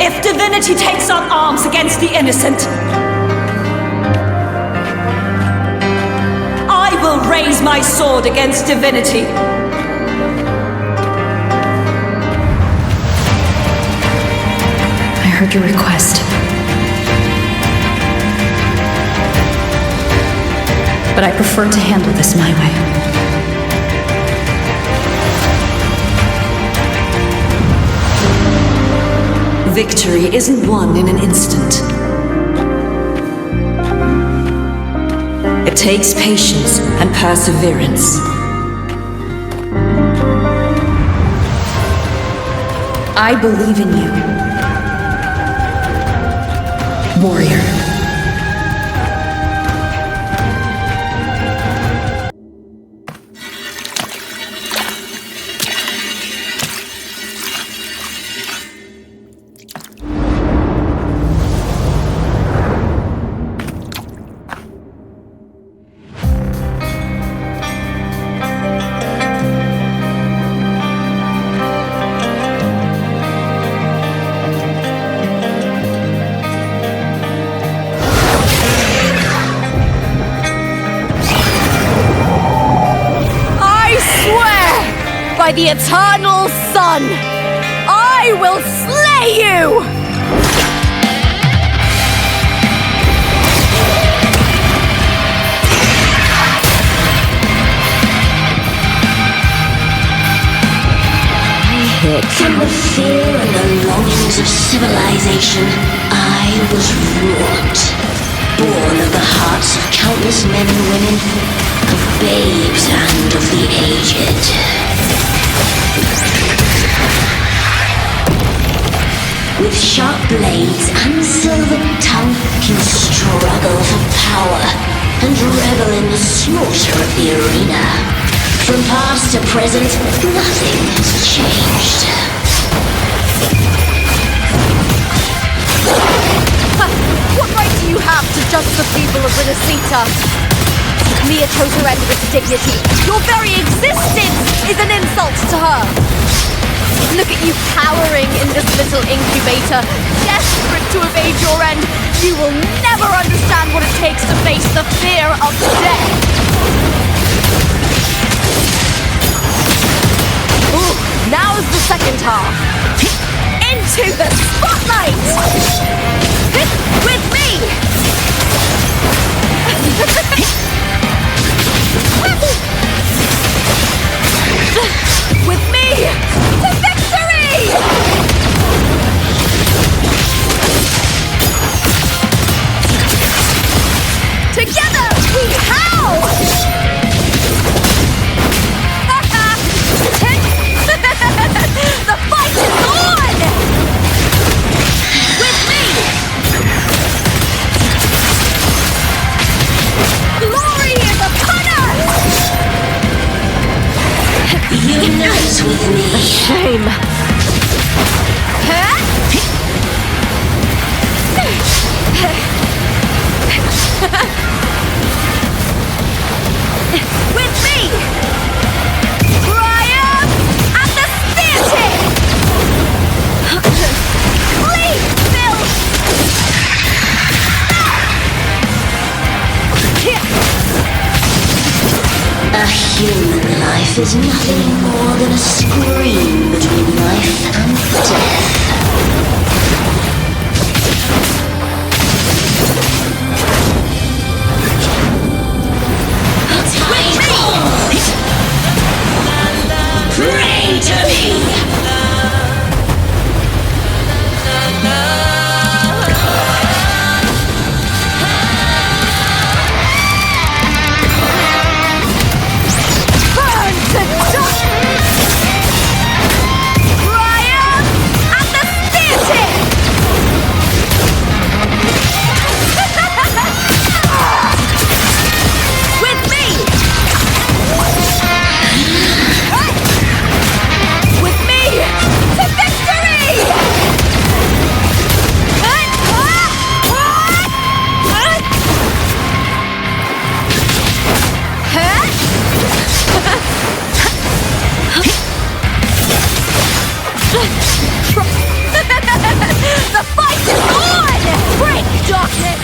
If divinity takes up arms against the innocent, I will raise my sword against divinity. I heard your request. But I prefer to handle this my way. Victory isn't won in an instant. It takes patience and perseverance. I believe in you, warrior. By the eternal sun, I will slay you! From the fear and the longings of civilization, I was wrought. born of the hearts of countless men and women, of babes and of the aged. With sharp blades and silver tongue can struggle for power and revel in the slaughter of the arena. From past to present, nothing has changed. What right do you have to judge the people of Renacita? Mia chose her end with dignity. Your very existence is an insult to her. Look at you cowering in this little incubator, desperate to evade your end. You will never understand what it takes to face the fear of death. Ooh, now is the second half. Into the spotlight! With me! With me! To victory! Together we howl! The fight is on! With me! Glory is upon us! Unite with me. Shame. With me! Triumph at the theatre! Please, Bill! A human life is nothing more than a scream between life and death. Pray to me! Burn to dust! Triumph at the theatre! With me! With me! To victory! The fight is on! Break darkness!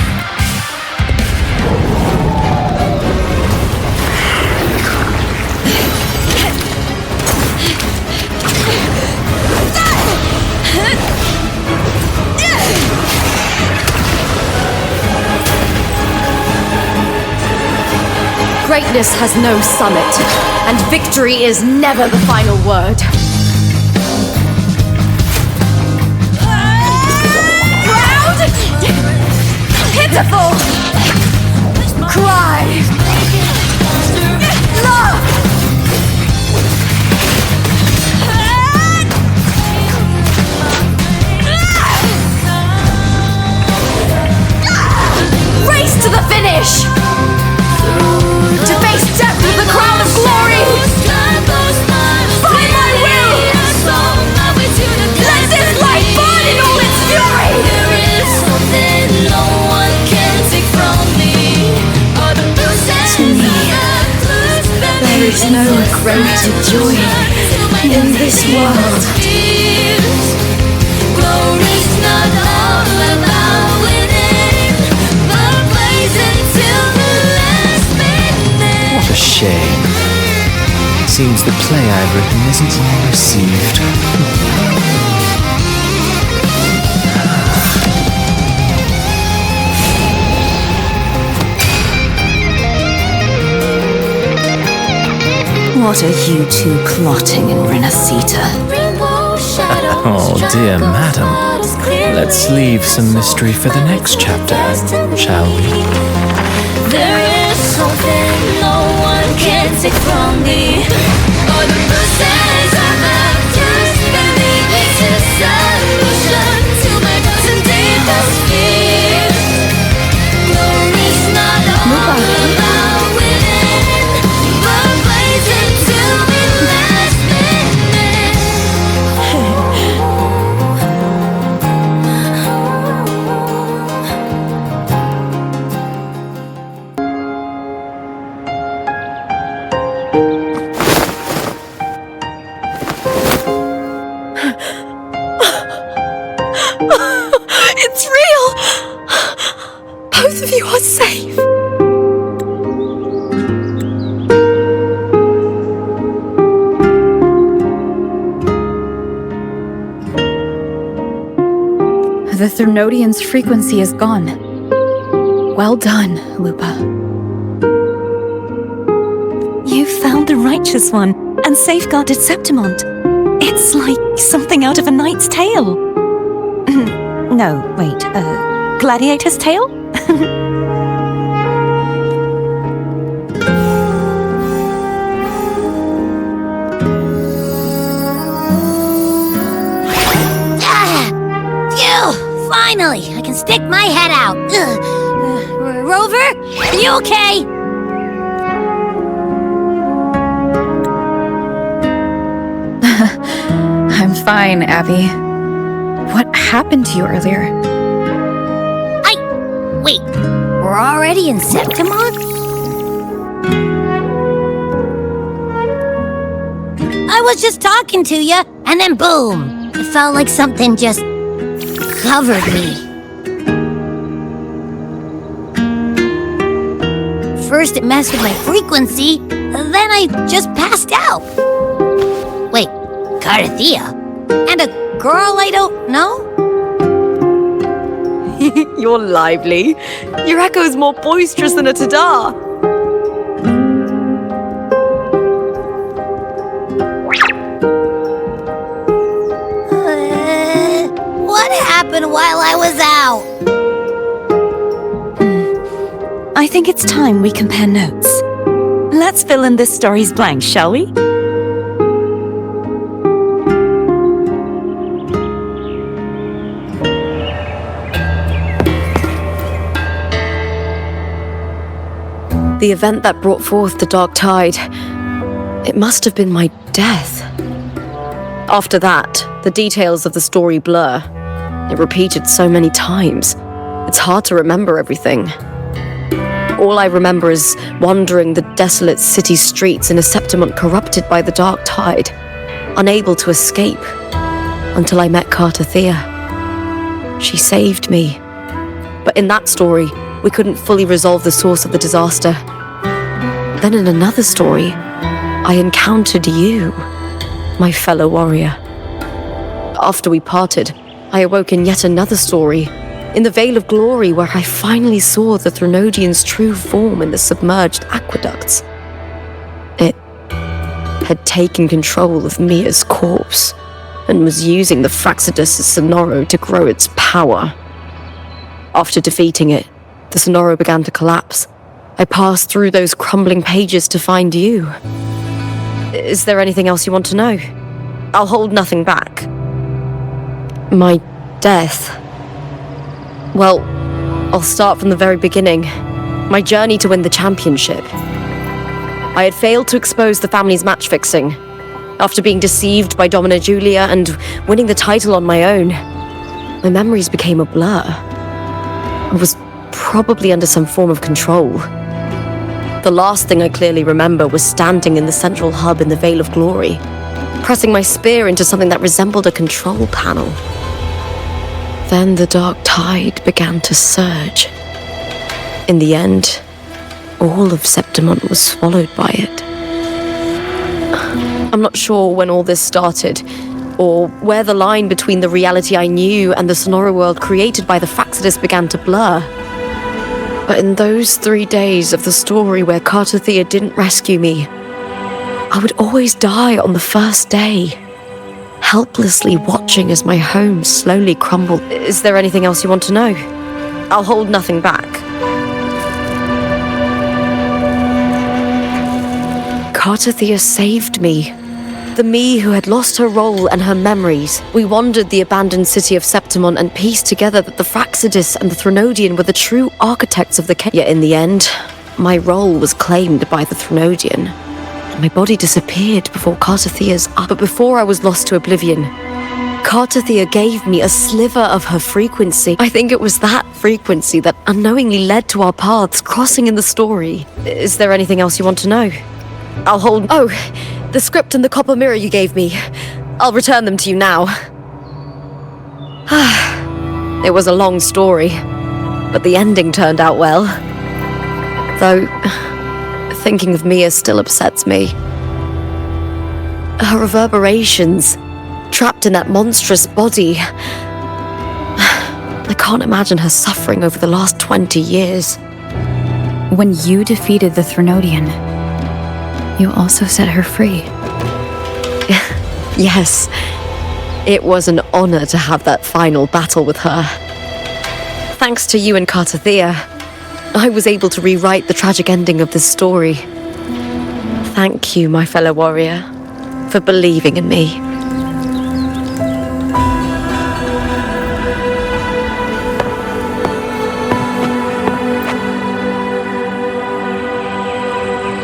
Greatness has no summit, and victory is never the final word. Proud! Pitiful! Cry! Love! Race to the finish! To face death with the crown of glory! By my will! Let this light burn in all its fury! There is something no one can take from me. To me, there is no greater joy in this world. Glory's not all about winning, but plays until the last minute. What a shame. Seems the play I've written isn't well received. What are you two plotting in Renacita? Oh dear madam, Let's leave some mystery for the next chapter, shall we? There is something no one can take from me. Or the process of love just believe it's a solution to my most deepest fear. Glory's not all about winning, but blazing to be last minute. It's real! Both of you are safe. The Threnodian's frequency is gone. Well done, Lupa. You found the righteous one and safeguarded Septimont. It's like something out of a knight's tale. No, wait, gladiator's tale? Phew! Finally, I can stick my head out. Rover, are you okay? I'm fine, Abby. What happened to you earlier? Wait, we're already in Septimont? I was just talking to you, and then boom! It felt like something just covered me. First it messed with my frequency, then I just passed out. Wait, Carthea? And a girl I don't know? You're lively. Your echo's more boisterous than a tada. What happened while I was out? I think it's time we compare notes. Let's fill in this story's blanks, shall we? The event that brought forth the dark tide, it must have been my death. After that, the details of the story blur. It repeated so many times. It's hard to remember everything. All I remember is wandering the desolate city streets in a Septimont corrupted by the dark tide, unable to escape, until I met Carthea. She saved me. But in that story, we couldn't fully resolve the source of the disaster. Then in another story, I encountered you, my fellow warrior. After we parted, I awoke in yet another story, in the Vale of Glory, where I finally saw the Threnodian's true form in the submerged aqueducts. It had taken control of Mia's corpse, and was using the Fraxidus' Sonoro to grow its power. After defeating it, the Sonoro began to collapse. I passed through those crumbling pages to find you. Is there anything else you want to know? I'll hold nothing back. My death. Well, I'll start from the very beginning. My journey to win the championship. I had failed to expose the family's match fixing. After being deceived by Domina Julia and winning the title on my own, my memories became a blur. I was probably under some form of control. The last thing I clearly remember was standing in the central hub in the Vale of Glory, pressing my spear into something that resembled a control panel. Then the dark tide began to surge. In the end, all of Septimont was swallowed by it. I'm not sure when all this started, or where the line between the reality I knew and the Sonoro world created by the Fraxidus began to blur. But in those 3 days of the story where Carthea didn't rescue me, I would always die on the first day, helplessly watching as my home slowly crumbled. Is there anything else you want to know? I'll hold nothing back. Cartathea saved me. The me who had lost her role and her memories. We wandered the abandoned city of Septimon and pieced together that the Fraxidus and the Threnodian were the true architects of the chaos. Yet in the end, my role was claimed by the Threnodian. And my body disappeared before Cartathea's eye. But before I was lost to oblivion, Cartathea gave me a sliver of her frequency. I think it was that frequency that unknowingly led to our paths crossing in the story. Is there anything else you want to know? I'll hold... Oh, the script and the copper mirror you gave me. I'll return them to you now. It was a long story, but the ending turned out well. Though, thinking of Mia still upsets me. Her reverberations, trapped in that monstrous body. I can't imagine her suffering over the last 20 years. When you defeated the Threnodian, you also set her free. Yes, it was an honor to have that final battle with her. Thanks to you and Cartathea, I was able to rewrite the tragic ending of this story. Thank you, my fellow warrior, for believing in me.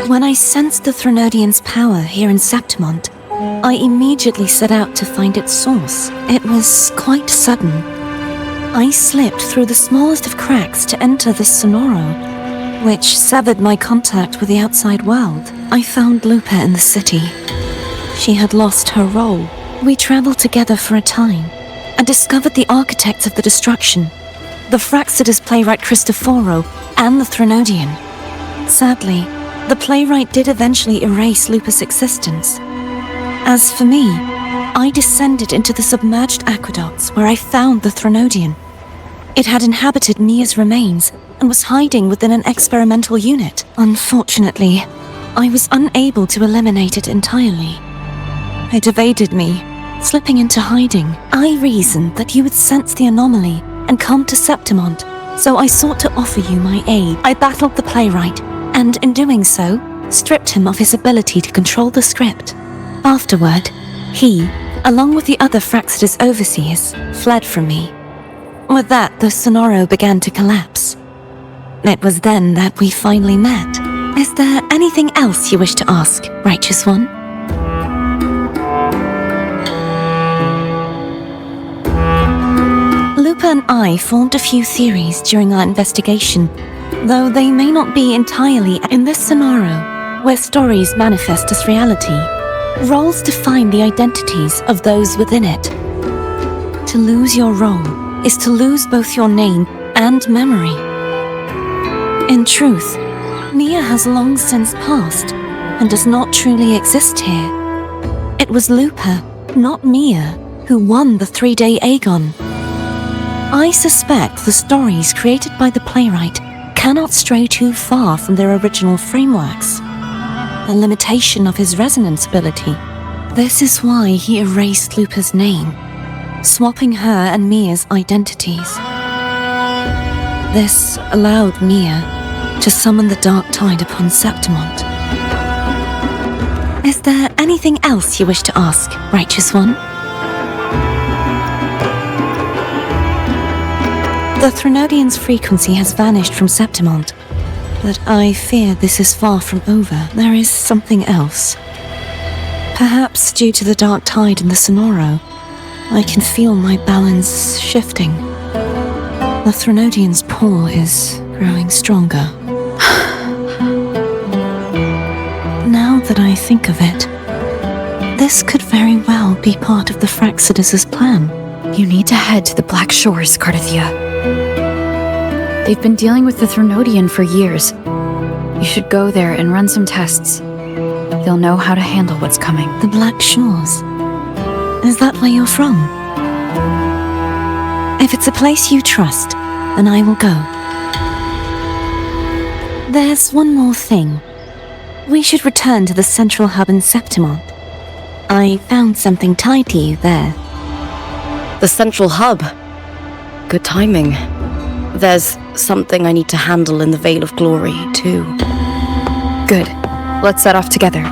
When I sensed the Threnodian's power here in Septimont, I immediately set out to find its source. It was quite sudden. I slipped through the smallest of cracks to enter this Sonoro, which severed my contact with the outside world. I found Lupa in the city. She had lost her role. We traveled together for a time and discovered the architects of the destruction, the Fraxidus playwright Cristoforo and the Threnodian. Sadly, the playwright did eventually erase Lupa's existence. As for me, I descended into the submerged aqueducts where I found the Threnodian. It had inhabited Mia's remains and was hiding within an experimental unit. Unfortunately, I was unable to eliminate it entirely. It evaded me, slipping into hiding. I reasoned that you would sense the anomaly and come to Septimont, so I sought to offer you my aid. I battled the playwright, and in doing so, stripped him of his ability to control the script. Afterward, he, along with the other Fraxidus overseers, fled from me. With that, the Sonoro began to collapse. It was then that we finally met. Is there anything else you wish to ask, Righteous One? Lupa and I formed a few theories during our investigation, though they may not be entirely in this Sonoro, where stories manifest as reality. Roles define the identities of those within it. To lose your role is to lose both your name and memory. In truth, Mia has long since passed and does not truly exist here. It was Lupa, not Mia, who won the 3-day Aegon. I suspect the stories created by the playwright cannot stray too far from their original frameworks. The limitation of his resonance ability. This is why he erased Lupa's name, swapping her and Mia's identities. This allowed Mia to summon the dark tide upon Septimont. Is there anything else you wish to ask, Righteous One? The Threnodian's frequency has vanished from Septimont, but I fear this is far from over. There is something else. Perhaps due to the dark tide in the Sonoro, I can feel my balance shifting. The Threnodian's pull is growing stronger. Now that I think of it, this could very well be part of the Fraxidus' plan. You need to head to the Black Shores, Cartathea. They've been dealing with the Threnodian for years. You should go there and run some tests. They'll know how to handle what's coming. The Black Shores? Is that where you're from? If it's a place you trust, then I will go. There's one more thing. We should return to the central hub in Septimont. I found something tied to you there. The central hub. Good timing. There's something I need to handle in the Veil of Glory, too. Good. Let's set off together.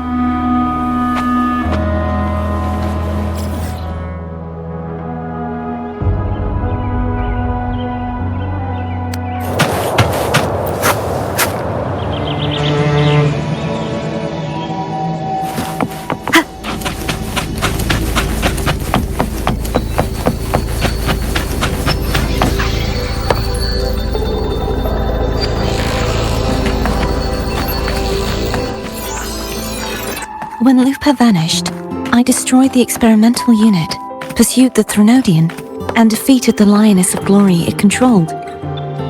When Lupa vanished, I destroyed the experimental unit, pursued the Threnodian, and defeated the Lioness of Glory it controlled.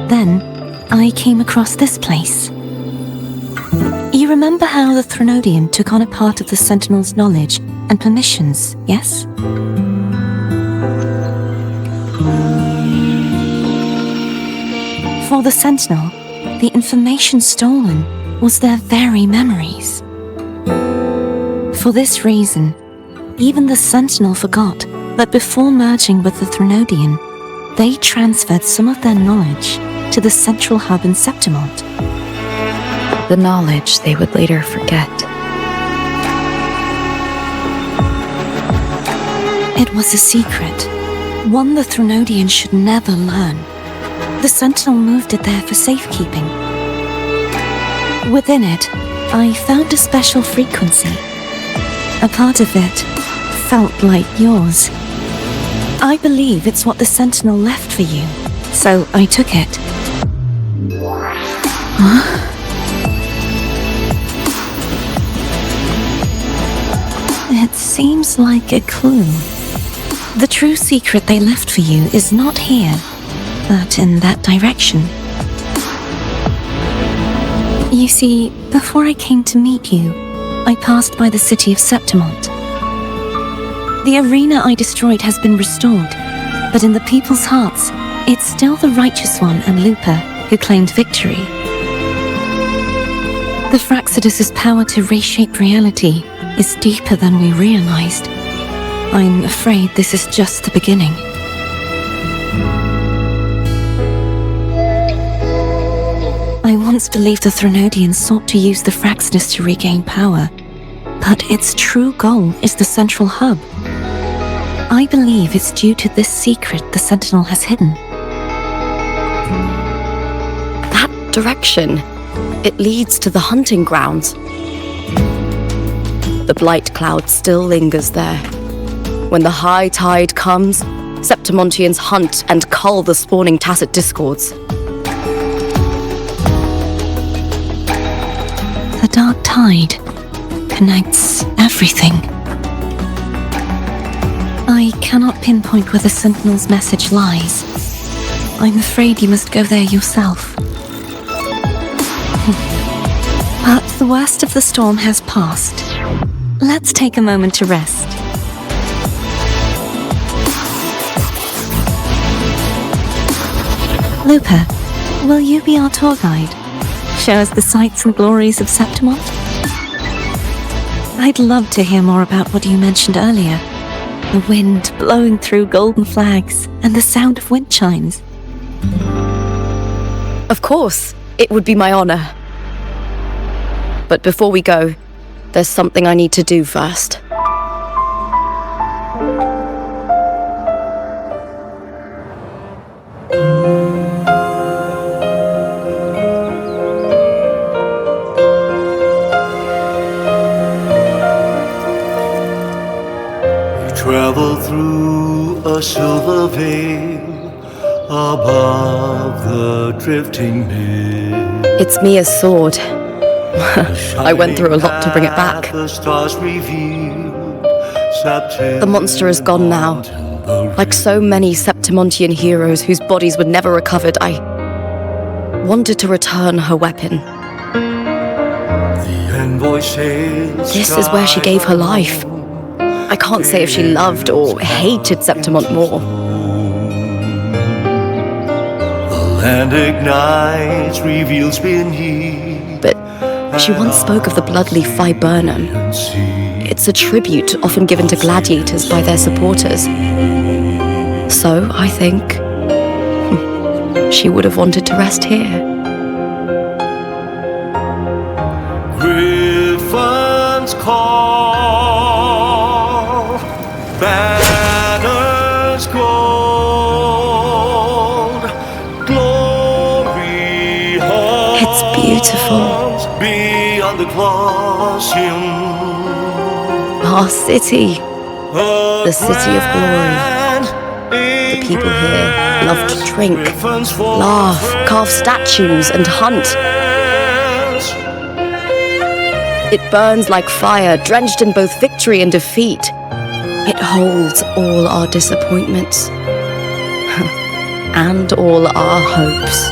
Then, I came across this place. You remember how the Threnodian took on a part of the Sentinel's knowledge and permissions, yes? For the Sentinel, the information stolen was their very memories. For this reason, even the Sentinel forgot that before merging with the Threnodian, they transferred some of their knowledge to the central hub in Septimont. The knowledge they would later forget. It was a secret, one the Threnodian should never learn. The Sentinel moved it there for safekeeping. Within it, I found a special frequency. A part of it felt like yours. I believe it's what the Sentinel left for you, so I took it. Huh? It seems like a clue. The true secret they left for you is not here, but in that direction. You see, before I came to meet you, I passed by the city of Septimont. The arena I destroyed has been restored, but in the people's hearts, it's still the Righteous One and Lupa who claimed victory. The Fraxidus' power to reshape reality is deeper than we realized. I'm afraid this is just the beginning. I once believed the Threnodians sought to use the Fraxidus to regain power, but its true goal is the central hub. I believe it's due to this secret the Sentinel has hidden. That direction, it leads to the hunting grounds. The blight cloud still lingers there. When the high tide comes, Septimontians hunt and cull the spawning tacit discords. The dark tide connects everything. I cannot pinpoint where the Sentinel's message lies. I'm afraid you must go there yourself. But the worst of the storm has passed. Let's take a moment to rest. Lupa, will you be our tour guide? Show us the sights and glories of Septimont? I'd love to hear more about what you mentioned earlier. The wind blowing through golden flags and the sound of wind chimes. Of course, it would be my honor. But before we go, there's something I need to do first. Travel through a silver veil above the drifting mist. It's Mia's sword. I went through a lot to bring it back. The monster is gone now. Like so many Septimontian heroes whose bodies were never recovered, I wanted to return her weapon. This is where she gave her life. I can't say if she loved or hated Septimont more. The land ignites, reveals beneath. But She once spoke of the bloodleaf viburnum. It's a tribute often given to gladiators by their supporters. So, I think, she would have wanted to rest here. Griffins call, banners gold, glory halls. It's beautiful. Beyond the Colosseum, Our city, the city of glory. The people here love to drink, laugh, carve statues, and hunt. It burns like fire, drenched in both victory and defeat. It holds all our disappointments and all our hopes.